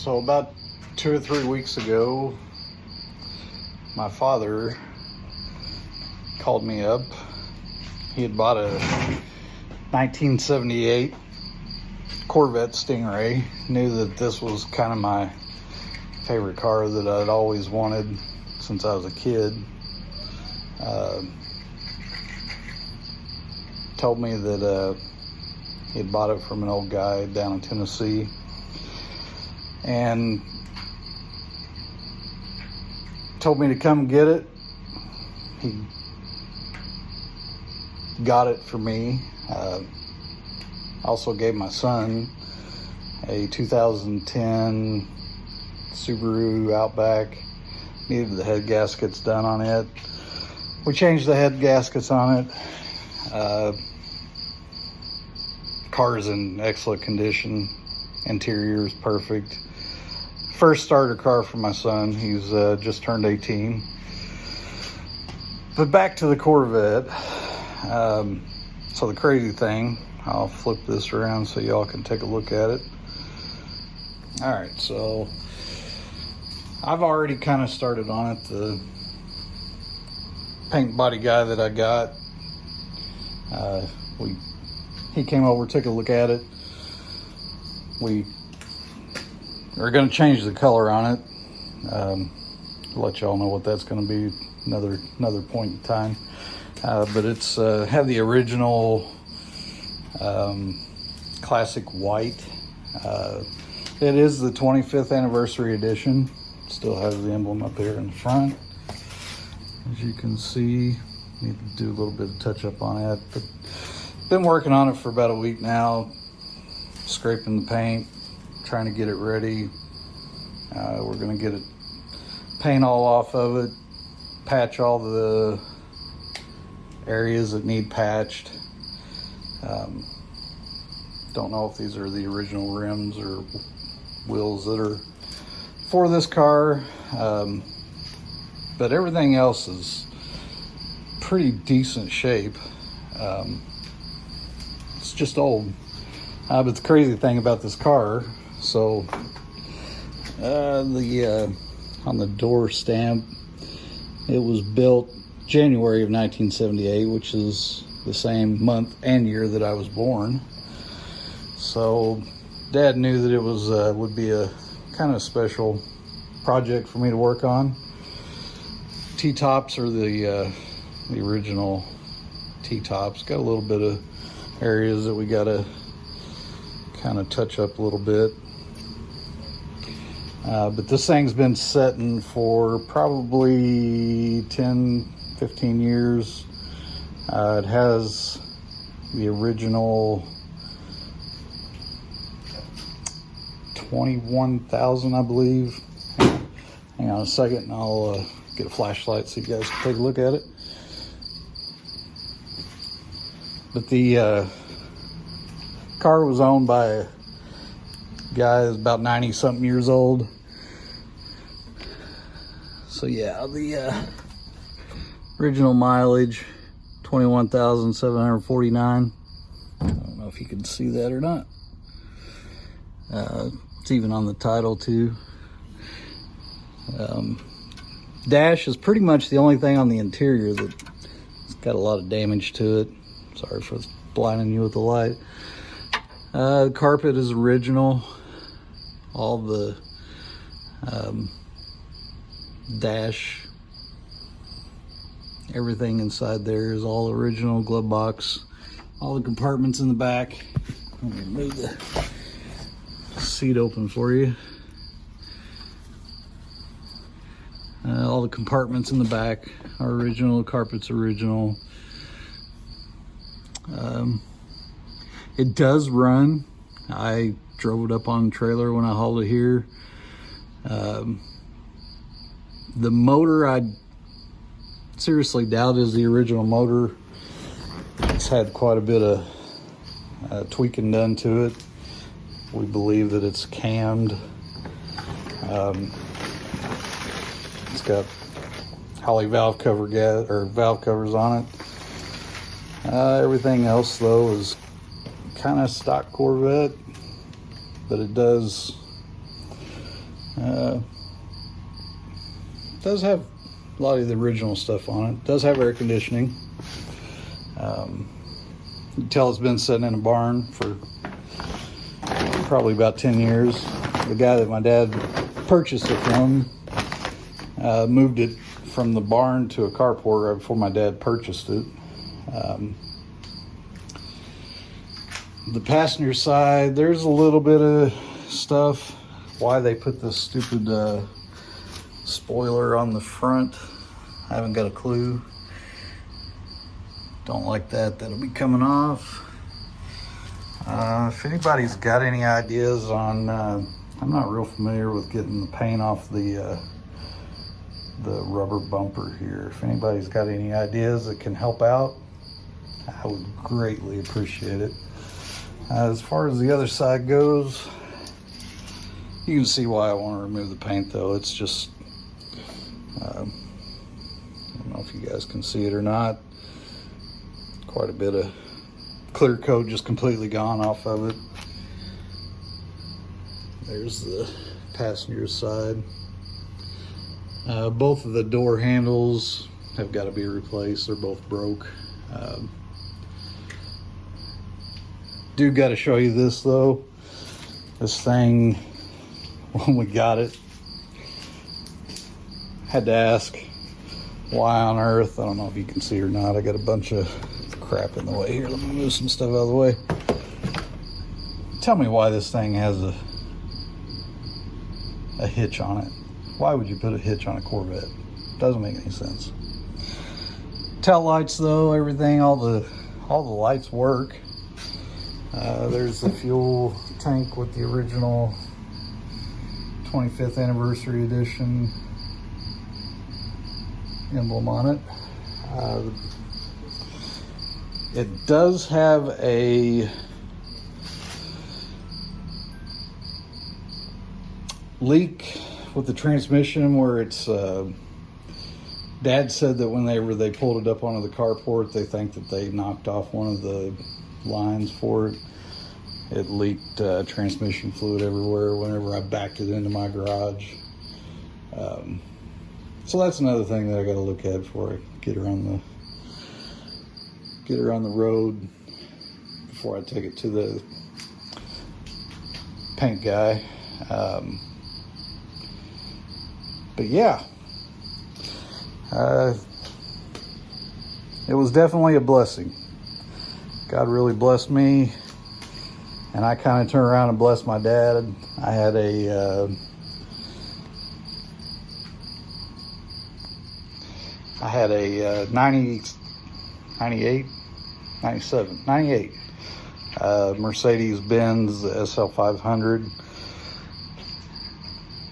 So about 2 or 3 weeks ago, my father called me up. He had bought a 1978 Corvette Stingray. Knew that this was kind of my favorite car that I'd always wanted since I was a kid. Told me that he had bought it from an old guy down in Tennessee, and told me to come get it. He got it for me. Also gave my son a 2010 Subaru Outback. Needed the head gaskets done on it. We changed the head gaskets on it. Car's in excellent condition. Interior is perfect. First starter car for my son. He's just turned 18. But back to the Corvette. So the crazy thing, I'll flip this around so y'all can take a look at it. All right, so I've already kind of started on it. The paint body guy that I got, he came over, took a look at it. We are going to change the color on it. Let y'all know what that's going to be another point in time. But it's have the original classic white. It is the 25th anniversary edition. Still has the emblem up there in the front. As you can see, need to do a little bit of touch up on it. But been working on it for about a week now, scraping the paint, trying to get it ready. We're gonna get it paint all off of it, patch all the areas that need patched. Don't know if these are the original rims or wheels that are for this car, but everything else is pretty decent shape. It's just old. But the crazy thing about this car, so on the door stamp, it was built January of 1978, which is the same month and year that I was born. So Dad knew that it was would be a kind of special project for me to work on. T-tops are the original T-tops. Got a little bit of areas that we got to kind of touch up a little bit. But this thing's been setting for probably 10-15 years. It has the original 21,000, I believe. Hang on a second and I'll get a flashlight so you guys can take a look at it. But the car was owned by a guy that's about 90 something years old. So yeah, the original mileage 21,749. I don't know if you can see that or not. It's even on the title too. Dash is pretty much the only thing on the interior that's got a lot of damage to it. Sorry for blinding you with the light. The carpet is original. All the dash, everything inside there is all original. Glove box, all the compartments in the back. Let me move the seat open for you. All the compartments in the back are original. The carpet's original. It does run. I drove it up on the trailer when I hauled it here. The motor, I seriously doubt is the original motor. It's had quite a bit of tweaking done to it. We believe that it's cammed. It's got Holley valve covers on it. Everything else though is kind of stock Corvette, but it does Does have a lot of the original stuff on it. Does have air conditioning. You can tell it's been sitting in a barn for probably about 10 years. The guy that my dad purchased it from moved it from the barn to a carport right before my dad purchased it. The passenger side, there's a little bit of stuff. Why they put this stupid spoiler on the front, I haven't got a clue. Don't like that. That'll be coming off. If anybody's got any ideas on, I'm not real familiar with getting the paint off the rubber bumper here. If anybody's got any ideas that can help out, I would greatly appreciate it. As far as the other side goes, you can see why I want to remove the paint though. It's just, I don't know if you guys can see it or not. Quite a bit of clear coat just completely gone off of it. There's the passenger side. Both of the door handles have got to be replaced. They're both broke. Do got to show you this though. This thing, when we got it, had to ask why on earth. I don't know if you can see or not. I got a bunch of crap in the way here. Let me move some stuff out of the way. Tell me why this thing has a hitch on it. Why would you put a hitch on a Corvette? Doesn't make any sense. Tail lights though, everything, all the lights work. There's the fuel tank with the original 25th anniversary edition emblem on it. It does have a leak with the transmission where it's Dad said that when they pulled it up onto the carport, they think that they knocked off one of the lines for it. It leaked transmission fluid everywhere whenever I backed it into my garage. So that's another thing that I got to look at before I get her on the road, before I take it to the paint guy. But yeah, it was definitely a blessing. God really blessed me, and I kind of turned around and blessed my dad. I had a 98 Mercedes-Benz SL500.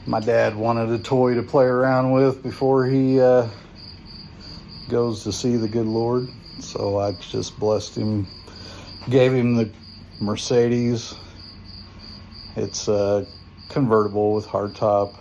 My dad wanted a toy to play around with before he goes to see the good Lord. So I just blessed him, gave him the Mercedes. It's a convertible with hardtop.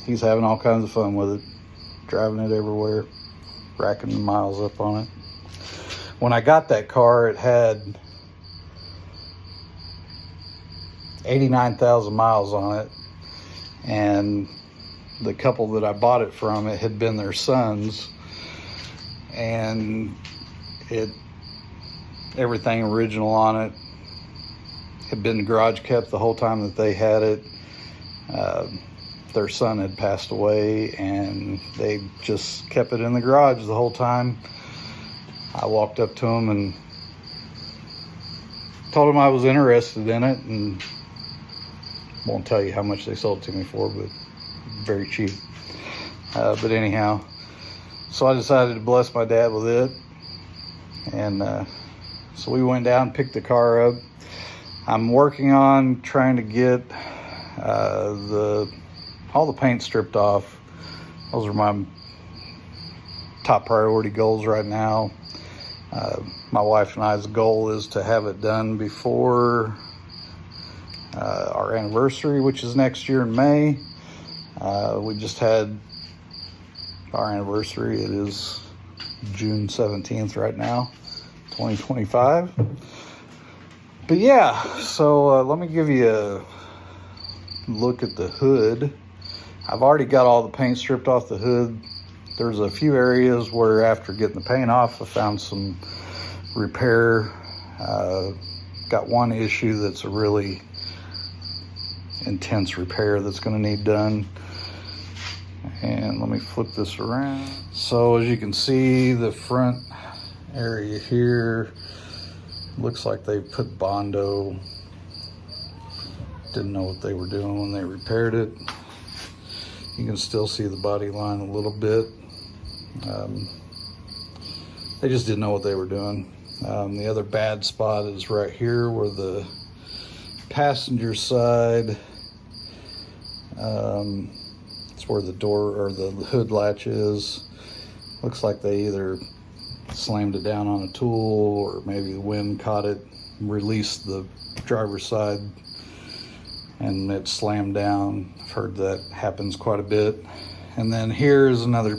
He's having all kinds of fun with it, driving it everywhere, racking the miles up on it. When I got that car, it had 89,000 miles on it, and the couple that I bought it from, it had been their son's, and everything original on it had been garage kept the whole time that they had it. Their son had passed away, and they just kept it in the garage the whole time. I walked up to him and told him I was interested in it, and won't tell you how much they sold it to me for, but very cheap. But anyhow, so I decided to bless my dad with it, and so we went down and picked the car up. I'm working on trying to get all the paint stripped off. Those are my top priority goals right now. My wife and I's goal is to have it done before our anniversary, which is next year in May. We just had our anniversary. It is June 17th right now, 2025. But yeah, so let me give you look at the hood. I've already got all the paint stripped off the hood. There's a few areas where after getting the paint off, I found some repair. Got one issue that's a really intense repair that's going to need done. And let me flip this around. So as you can see, the front area here looks like they put Bondo. Didn't know what they were doing when they repaired it. You can still see the body line a little bit. They just didn't know what they were doing. The other bad spot is right here where the passenger side, it's where the door or the hood latch is. Looks like they either slammed it down on a tool or maybe the wind caught it, released the driver's side, and it slammed down. I've heard that happens quite a bit. And then here's another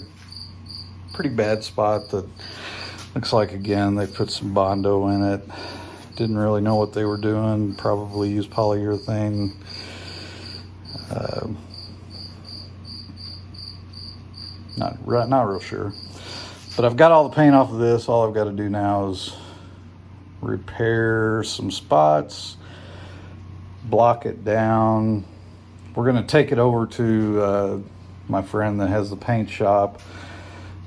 pretty bad spot that looks like, again, they put some Bondo in it. Didn't really know what they were doing. Probably used polyurethane. Not real sure. But I've got all the paint off of this. All I've got to do now is repair some spots, block it down. We're going to take it over to my friend that has the paint shop.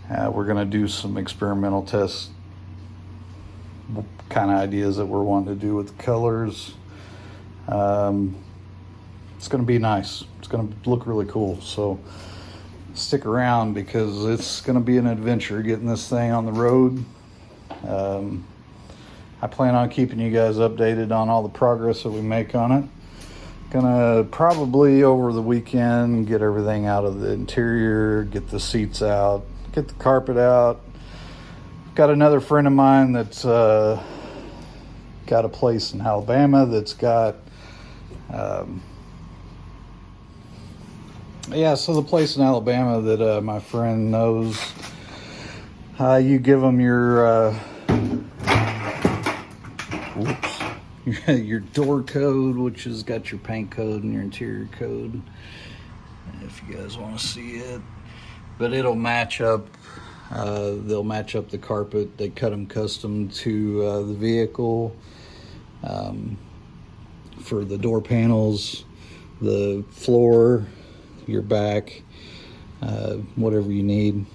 We're going to do some experimental tests, kind of ideas that we're wanting to do with the colors. It's going to be nice. It's going to look really cool. So stick around because it's going to be an adventure getting this thing on the road. I plan on keeping you guys updated on all the progress that we make on it. Gonna probably over the weekend get everything out of the interior, get the seats out, get the carpet out. Got another friend of mine that's got a place in Alabama that's got so the place in Alabama that my friend knows, you give them your your door code, which has got your paint code and your interior code, if you guys want to see it. But it'll match up. They'll match up the carpet. They cut them custom to the vehicle, for the door panels, the floor, your back, whatever you need.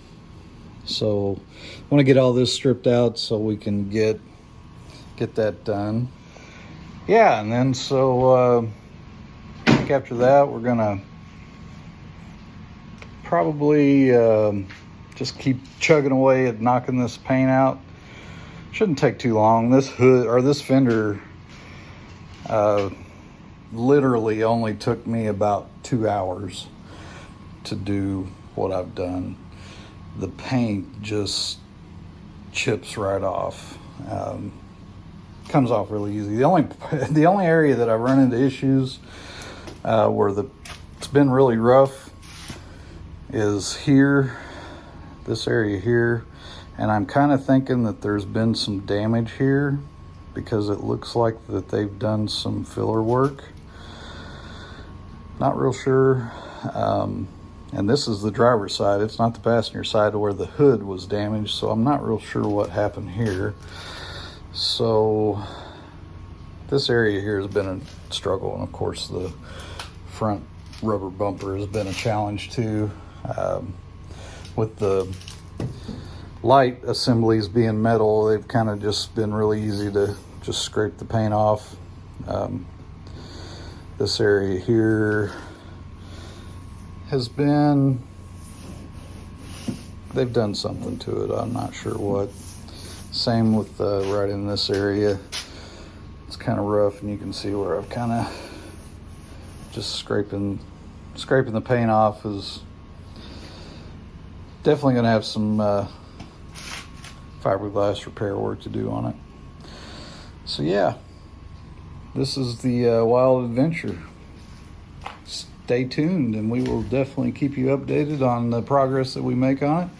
So I want to get all this stripped out so we can get that done. Yeah, and then so I think after that we're gonna probably just keep chugging away at knocking this paint out. Shouldn't take too long. This hood or this fender literally only took me about 2 hours to do what I've done. The paint just chips right off. Comes off really easy. The only area that I run into issues where it's been really rough is here, this area here, and I'm kind of thinking that there's been some damage here because it looks like that they've done some filler work. Not real sure. And this is the driver's side. It's not the passenger side where the hood was damaged, so I'm not real sure what happened here. So this area here has been a struggle, and of course the front rubber bumper has been a challenge too. With the light assemblies being metal, they've kind of just been really easy to just scrape the paint off. This area here has been, they've done something to it. I'm not sure what. Same with right in this area. It's kind of rough, and you can see where I've kind of just scraping the paint off. Is definitely going to have some fiberglass repair work to do on it. So yeah, this is the wild adventure. Stay tuned, and we will definitely keep you updated on the progress that we make on it.